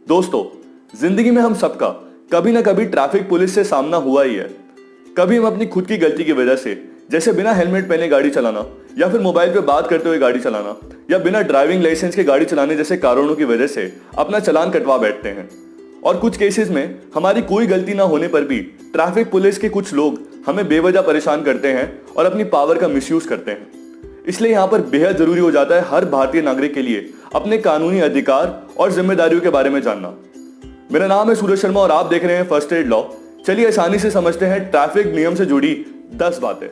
दोस्तों, जिंदगी में हम सबका कभी ना कभी ट्रैफिक पुलिस से सामना हुआ ही है। कभी हम अपनी खुद की गलती की वजह से, जैसे बिना हेलमेट पहने गाड़ी चलाना, या फिर मोबाइल पे बात करते हुए गाड़ी चलाना, या बिना ड्राइविंग लाइसेंस के गाड़ी चलाने जैसे कारणों की वजह से अपना चालान कटवा बैठते हैं। और कुछ केसेस में हमारी कोई गलती ना होने पर भी ट्रैफिक पुलिस के कुछ लोग हमें बेवजह परेशान करते हैं और अपनी पावर का मिसयूज करते हैं। इसलिए यहाँ पर बेहद जरूरी हो जाता है हर भारतीय नागरिक के लिए अपने कानूनी अधिकार और जिम्मेदारियों के बारे में जानना। मेरा नाम है सूरज शर्मा और आप देख रहे हैं फर्स्ट एड लॉ। चलिए आसानी से समझते हैं ट्रैफिक नियम से जुड़ी 10 बातें।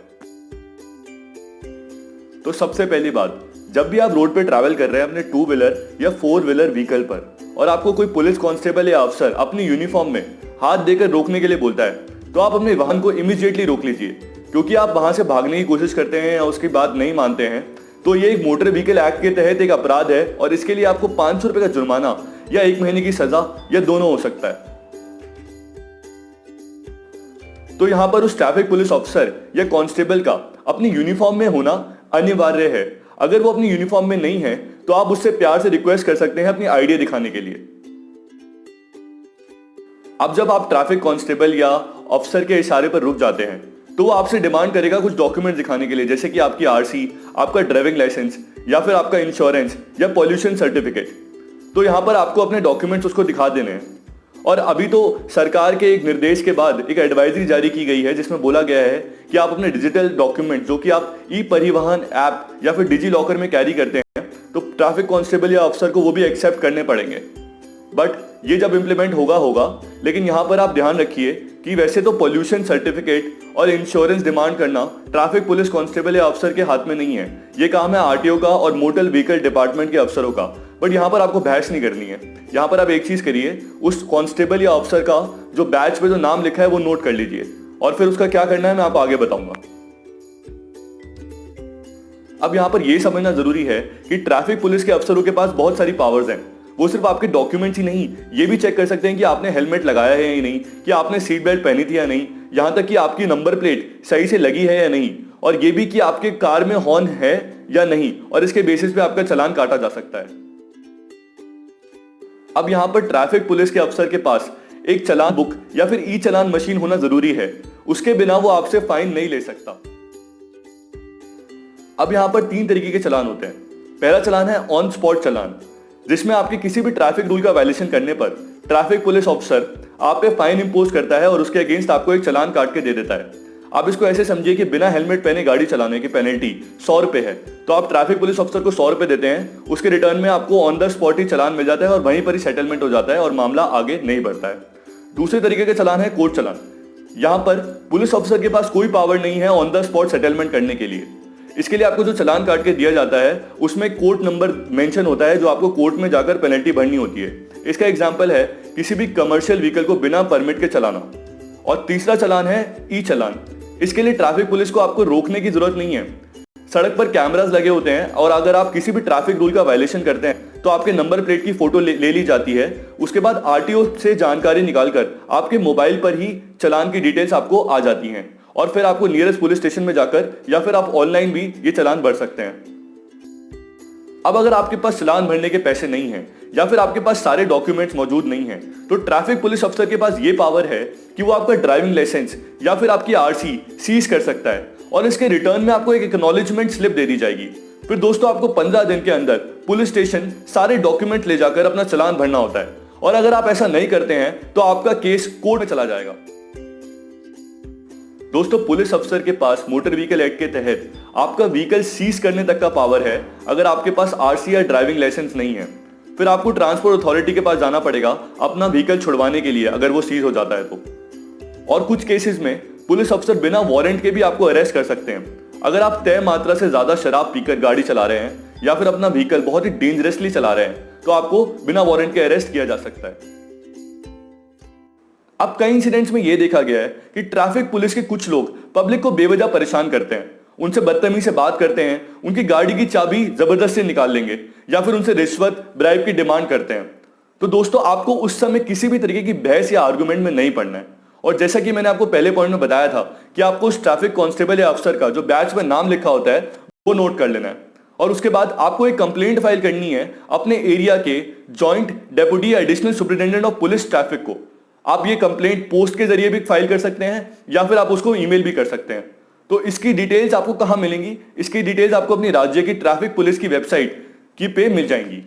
तो सबसे पहली बात, जब भी आप रोड पे ट्रैवल कर रहे हैं अपने 2 व्हीलर या 4 व्हीलर व्हीकल पर और आपको कोई पुलिस कांस्टेबल या अफसर अपनी यूनिफॉर्म में हाथ देकर रोकने के लिए बोलता है, तो आप अपने वाहन को इमीडिएटली रोक लीजिए। क्योंकि आप वहां से भागने की कोशिश करते हैं या उसकी बात नहीं मानते हैं तो ये एक मोटर व्हीकल एक्ट के तहत एक अपराध है और इसके लिए आपको 500 रुपए का जुर्माना या 1 महीने की सजा या दोनों हो सकता है। तो यहां पर उस ट्रैफिक पुलिस ऑफिसर या कांस्टेबल का अपनी यूनिफॉर्म में होना अनिवार्य है। अगर वो अपनी यूनिफॉर्म में नहीं है तो आप उससे प्यार से रिक्वेस्ट कर सकते हैं अपनी आईडी दिखाने के लिए। अब जब आप ट्रैफिक कांस्टेबल या ऑफिसर के इशारे पर रुक जाते हैं तो वो आपसे डिमांड करेगा कुछ डॉक्यूमेंट दिखाने के लिए, जैसे कि आपकी आरसी, आपका ड्राइविंग लाइसेंस या फिर आपका इंश्योरेंस या पॉल्यूशन सर्टिफिकेट। तो यहाँ पर आपको अपने डॉक्यूमेंट्स उसको दिखा देने हैं। और अभी तो सरकार के एक निर्देश के बाद एक एडवाइजरी जारी की गई है जिसमें बोला गया है कि आप अपने डिजिटल डॉक्यूमेंट जो कि आप ई परिवहन ऐप या फिर डिजी लॉकर में कैरी करते हैं तो ट्रैफिक कांस्टेबल या अफसर को वो भी एक्सेप्ट करने पड़ेंगे। बट ये जब इंप्लीमेंट होगा, लेकिन यहाँ पर आप ध्यान रखिए कि वैसे तो पॉल्यूशन सर्टिफिकेट और इंश्योरेंस डिमांड करना ट्रैफिक पुलिस कांस्टेबल या अफसर के हाथ में नहीं है। ये काम है आरटीओ का और मोटर व्हीकल डिपार्टमेंट के अफसरों का। बट यहाँ पर आपको बहस नहीं करनी है। यहाँ पर आप एक चीज करिए, उस कांस्टेबल या अफसर का जो बैच पे जो नाम लिखा है वो नोट कर लीजिए और फिर उसका क्या करना है मैं आपको आगे बताऊंगा। अब यहाँ पर यह समझना जरूरी है कि ट्रैफिक पुलिस के अफसरों के पास बहुत सारी पावर्स हैं। वो सिर्फ आपके डॉक्यूमेंट्स ही नहीं, ये भी चेक कर सकते हैं कि आपने हेलमेट लगाया है या नहीं, कि आपने सीट बेल्ट पहनी थी या नहीं, यहाँ तक कि आपकी नंबर प्लेट सही से लगी है या नहीं, और ये भी कि आपके कार में हॉर्न है या नहीं, और इसके बेसिस पे आपका चालान काटा जा सकता है। अब यहाँ पर ट्रैफिक पुलिस के अफसर के पास एक चालान बुक या फिर ई चालान मशीन होना जरूरी है। उसके बिना वो आपसे फाइन नहीं ले सकता। अब यहाँ पर 3 तरीके के चालान होते हैं। पहला चालान है ऑन स्पॉट चालान, जिसमें आपके किसी भी ट्रैफिक रूल का वायलेशन करने पर ट्रैफिक पुलिस ऑफिसर आप पे फाइन इंपोज करता है और उसके अगेंस्ट आपको एक चालान काट के दे देता है। आप इसको ऐसे समझिए कि बिना हेलमेट पहने गाड़ी चलाने की पेनल्टी 100 रुपए है, तो आप ट्रैफिक पुलिस ऑफिसर को 100 रुपए देते हैं, उसके रिटर्न में आपको ऑन द स्पॉट ही चालान मिल जाता है और वहीं पर ही सेटलमेंट हो जाता है और मामला आगे नहीं बढ़ता है। दूसरे तरीके का चालान है कोर्ट चालान। यहाँ पर पुलिस ऑफिसर के पास कोई पावर नहीं है ऑन द स्पॉट सेटलमेंट करने के लिए। इसके लिए आपको जो चालान काट के दिया जाता है उसमें कोर्ट नंबर मेंशन होता है जो आपको कोर्ट में जाकर पेनल्टी भरनी होती है। इसका एग्जांपल है किसी भी कमर्शियल व्हीकल को बिना परमिट के चलाना। और तीसरा चालान है ई चालान। इसके लिए ट्रैफिक पुलिस को आपको रोकने की जरूरत नहीं है। सड़क पर कैमरास लगे होते हैं और अगर आप किसी भी ट्रैफिक रूल का वायलेशन करते हैं तो आपके नंबर प्लेट की फोटो ले ली जाती है। उसके बाद आरटीओ से जानकारी निकालकर आपके मोबाइल पर ही चालान की डिटेल्स आपको आ जाती हैं और फिर आपको नियरेस्ट पुलिस स्टेशन में जाकर या फिर आप ऑनलाइन भी ये चालान भर सकते हैं। अब अगर आपके पास चालान भरने के पैसे नहीं हैं या फिर आपके पास सारे डॉक्यूमेंट्स मौजूद नहीं हैं तो ट्रैफिक पुलिस अफसर के पास ये पावर है कि वो आपका ड्राइविंग लाइसेंस या फिर आपकी आरसी सीज कर सकता है और इसके रिटर्न में आपको एक एक्नॉलेजमेंट स्लिप दे दी जाएगी। फिर दोस्तों आपको 15 दिन के अंदर पुलिस स्टेशन सारे डॉक्यूमेंट ले जाकर अपना चालान भरना होता है और अगर आप ऐसा नहीं करते हैं तो आपका केस कोर्ट में चला जाएगा। दोस्तों, पुलिस अफसर के पास मोटर व्हीकल एक्ट के तहत आपका व्हीकल सीज करने तक का पावर है अगर आपके पास आरसी या ड्राइविंग लाइसेंस नहीं है। फिर आपको ट्रांसपोर्ट अथॉरिटी के पास जाना पड़ेगा अपना व्हीकल छुड़वाने के लिए अगर वो सीज हो जाता है तो। और कुछ केसेस में पुलिस अफसर बिना वारंट के भी आपको अरेस्ट कर सकते हैं। अगर आप तय मात्रा से ज्यादा शराब पीकर गाड़ी चला रहे हैं या फिर अपना व्हीकल बहुत ही डेंजरसली चला रहे हैं तो आपको बिना वारंट के अरेस्ट किया जा सकता है। अब कई इंसिडेंट्स में यह देखा गया है कि ट्रैफिक पुलिस के कुछ लोग पब्लिक को बेवजह परेशान करते हैं, उनसे बदतमीजी से बात करते हैं, उनकी गाड़ी की चाबी जबरदस्ती निकाल लेंगे या फिर उनसे रिश्वत ब्राइब की डिमांड करते हैं। तो दोस्तों आपको उस समय किसी भी तरीके की बहस या आर्गुमेंट में नहीं पड़ना है। और जैसा कि मैंने आपको पहले पॉइंट में बताया था कि आपको उस ट्रैफिक कांस्टेबल या अफसर का जो बैच में नाम लिखा होता है वो नोट कर लेना है और उसके बाद आपको एक कंप्लेंट फाइल करनी है अपने एरिया के joint deputy additional superintendent of police traffic को। आप ये कंप्लेंट पोस्ट के जरिए भी फाइल कर सकते हैं या फिर आप उसको ईमेल भी कर सकते हैं। तो इसकी डिटेल्स आपको कहां मिलेंगी? इसकी डिटेल्स आपको अपनी राज्य की ट्रैफिक पुलिस की वेबसाइट की पे मिल जाएंगी।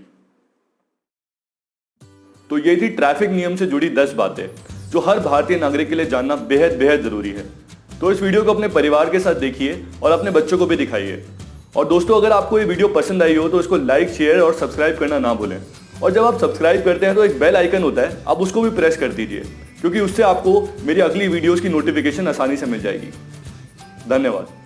तो ये थी ट्रैफिक नियम से जुड़ी 10 बातें जो हर भारतीय नागरिक के लिए जानना बेहद बेहद जरूरी है। तो इस वीडियो को अपने परिवार के साथ देखिए और अपने बच्चों को भी दिखाइए। और दोस्तों, अगर आपको ये वीडियो पसंद आई हो तो इसको लाइक, शेयर और सब्सक्राइब करना ना भूलें। और जब आप सब्सक्राइब करते हैं तो एक बेल आइकन होता है, आप उसको भी प्रेस कर दीजिए, क्योंकि उससे आपको मेरी अगली वीडियोस की नोटिफिकेशन आसानी से मिल जाएगी। धन्यवाद।